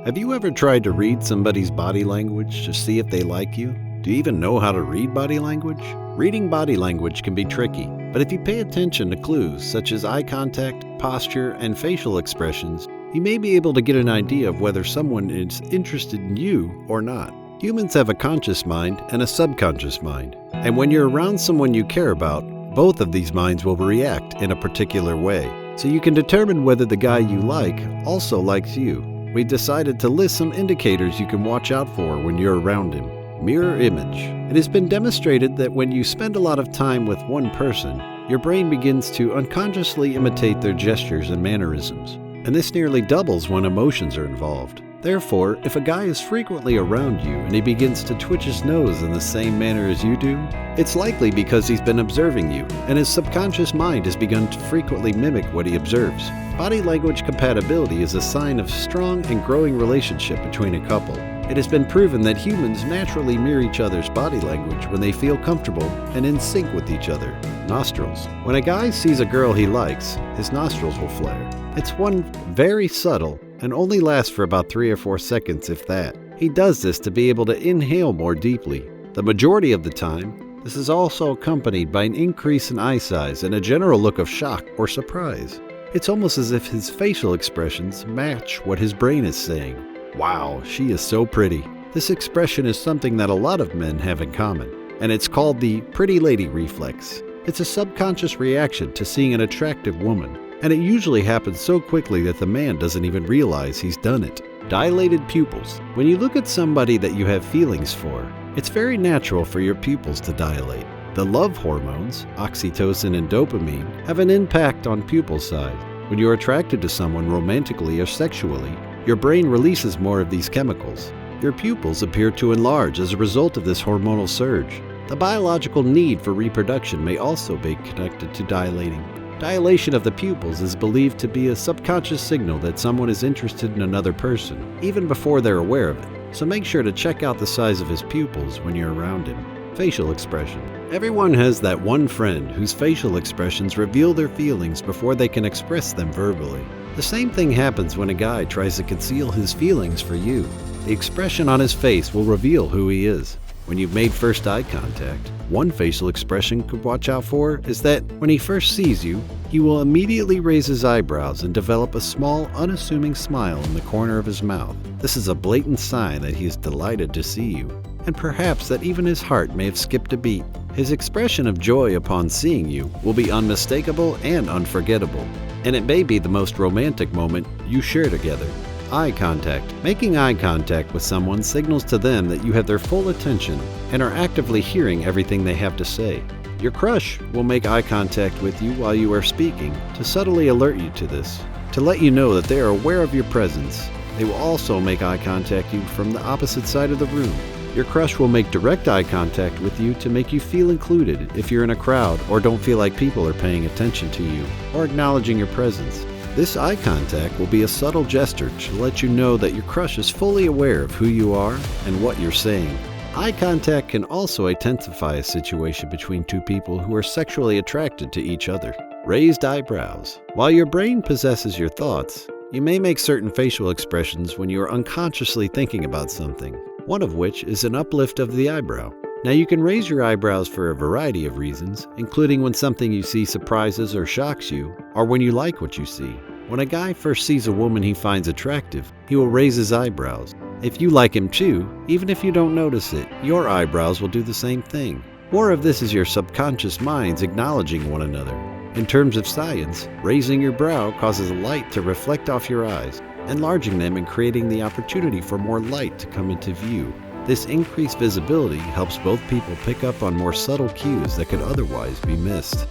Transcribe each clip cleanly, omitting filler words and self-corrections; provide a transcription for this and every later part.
Have you ever tried to read somebody's body language to see if they like you? Do you even know how to read body language? Reading body language can be tricky, but if you pay attention to clues such as eye contact, posture, and facial expressions, you may be able to get an idea of whether someone is interested in you or not. Humans have a conscious mind and a subconscious mind, and when you're around someone you care about, both of these minds will react in a particular way, so you can determine whether the guy you like also likes you. We decided to list some indicators you can watch out for when you're around him. Mirror image. It has been demonstrated that when you spend a lot of time with one person, your brain begins to unconsciously imitate their gestures and mannerisms, and this nearly doubles when emotions are involved. Therefore, if a guy is frequently around you and he begins to twitch his nose in the same manner as you do, it's likely because he's been observing you, and his subconscious mind has begun to frequently mimic what he observes. Body language compatibility is a sign of a strong and growing relationship between a couple. It has been proven that humans naturally mirror each other's body language when they feel comfortable and in sync with each other. Nostrils. When a guy sees a girl he likes, his nostrils will flare. It's one very subtle and only lasts for about 3 or 4 seconds, if that. He does this to be able to inhale more deeply. The majority of the time, this is also accompanied by an increase in eye size and a general look of shock or surprise. It's almost as if his facial expressions match what his brain is saying. Wow, she is so pretty. This expression is something that a lot of men have in common, and it's called the pretty lady reflex. It's a subconscious reaction to seeing an attractive woman, and it usually happens so quickly that the man doesn't even realize he's done it. Dilated pupils. When you look at somebody that you have feelings for, it's very natural for your pupils to dilate. The love hormones, oxytocin and dopamine, have an impact on pupil size. When you're attracted to someone romantically or sexually, your brain releases more of these chemicals. Your pupils appear to enlarge as a result of this hormonal surge. The biological need for reproduction may also be connected to dilating. Dilation of the pupils is believed to be a subconscious signal that someone is interested in another person, even before they're aware of it. So make sure to check out the size of his pupils when you're around him. Facial expression. Everyone has that one friend whose facial expressions reveal their feelings before they can express them verbally. The same thing happens when a guy tries to conceal his feelings for you. The expression on his face will reveal who he is. When you've made first eye contact, one facial expression to watch out for is that when he first sees you, he will immediately raise his eyebrows and develop a small, unassuming smile in the corner of his mouth. This is a blatant sign that he is delighted to see you, and perhaps that even his heart may have skipped a beat. His expression of joy upon seeing you will be unmistakable and unforgettable, and it may be the most romantic moment you share together. Eye contact. Making eye contact with someone signals to them that you have their full attention and are actively hearing everything they have to say. Your crush will make eye contact with you while you are speaking to subtly alert you to this, to let you know that they are aware of your presence. They will also make eye contact with you from the opposite side of the room. Your crush will make direct eye contact with you to make you feel included if you're in a crowd or don't feel like people are paying attention to you or acknowledging your presence. This eye contact will be a subtle gesture to let you know that your crush is fully aware of who you are and what you're saying. Eye contact can also intensify a situation between two people who are sexually attracted to each other. Raised eyebrows. While your brain possesses your thoughts, you may make certain facial expressions when you are unconsciously thinking about something, one of which is an uplift of the eyebrow. Now you can raise your eyebrows for a variety of reasons, including when something you see surprises or shocks you, or when you like what you see. When a guy first sees a woman he finds attractive, he will raise his eyebrows. If you like him too, even if you don't notice it, your eyebrows will do the same thing. More of this is your subconscious minds acknowledging one another. In terms of science, raising your brow causes light to reflect off your eyes, enlarging them and creating the opportunity for more light to come into view. This increased visibility helps both people pick up on more subtle cues that could otherwise be missed,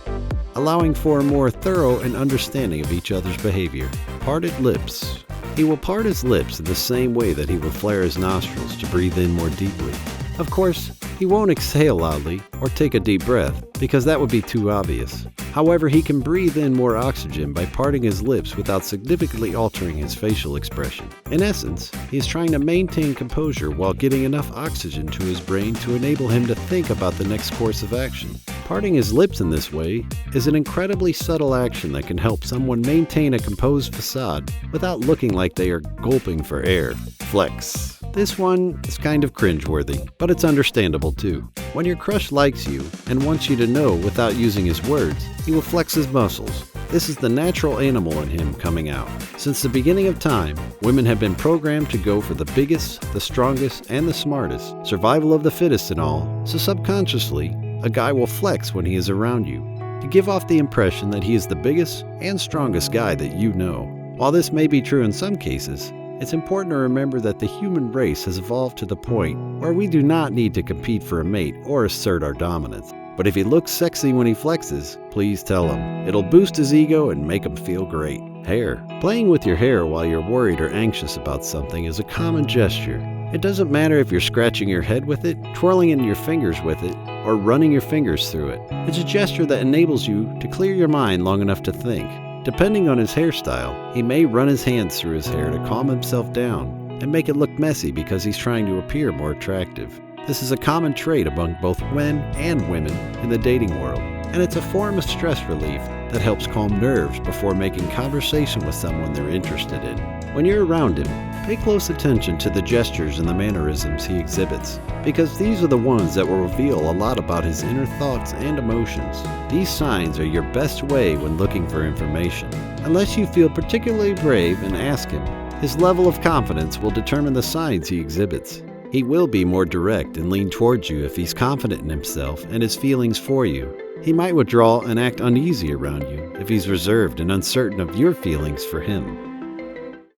allowing for a more thorough and understanding of each other's behavior. Parted lips. He will part his lips in the same way that he will flare his nostrils to breathe in more deeply. Of course, he won't exhale loudly or take a deep breath because that would be too obvious. However, he can breathe in more oxygen by parting his lips without significantly altering his facial expression. In essence, he is trying to maintain composure while getting enough oxygen to his brain to enable him to think about the next course of action. Parting his lips in this way is an incredibly subtle action that can help someone maintain a composed facade without looking like they are gulping for air. Flex. This one is kind of cringeworthy, but it's understandable too. When your crush likes you and wants you to know without using his words, he will flex his muscles. This is the natural animal in him coming out. Since the beginning of time, women have been programmed to go for the biggest, the strongest, and the smartest, survival of the fittest and all, so subconsciously, a guy will flex when he is around you, to give off the impression that he is the biggest and strongest guy that you know. While this may be true in some cases, it's important to remember that the human race has evolved to the point where we do not need to compete for a mate or assert our dominance. But if he looks sexy when he flexes, please tell him. It'll boost his ego and make him feel great. Hair. Playing with your hair while you're worried or anxious about something is a common gesture. It doesn't matter if you're scratching your head with it, twirling in your fingers with it, or running your fingers through it. It's a gesture that enables you to clear your mind long enough to think. Depending on his hairstyle, he may run his hands through his hair to calm himself down and make it look messy because he's trying to appear more attractive. This is a common trait among both men and women in the dating world, and it's a form of stress relief that helps calm nerves before making conversation with someone they're interested in. When you're around him, pay close attention to the gestures and the mannerisms he exhibits, because these are the ones that will reveal a lot about his inner thoughts and emotions. These signs are your best way when looking for information. Unless you feel particularly brave and ask him, his level of confidence will determine the signs he exhibits. He will be more direct and lean towards you if he's confident in himself and his feelings for you. He might withdraw and act uneasy around you if he's reserved and uncertain of your feelings for him.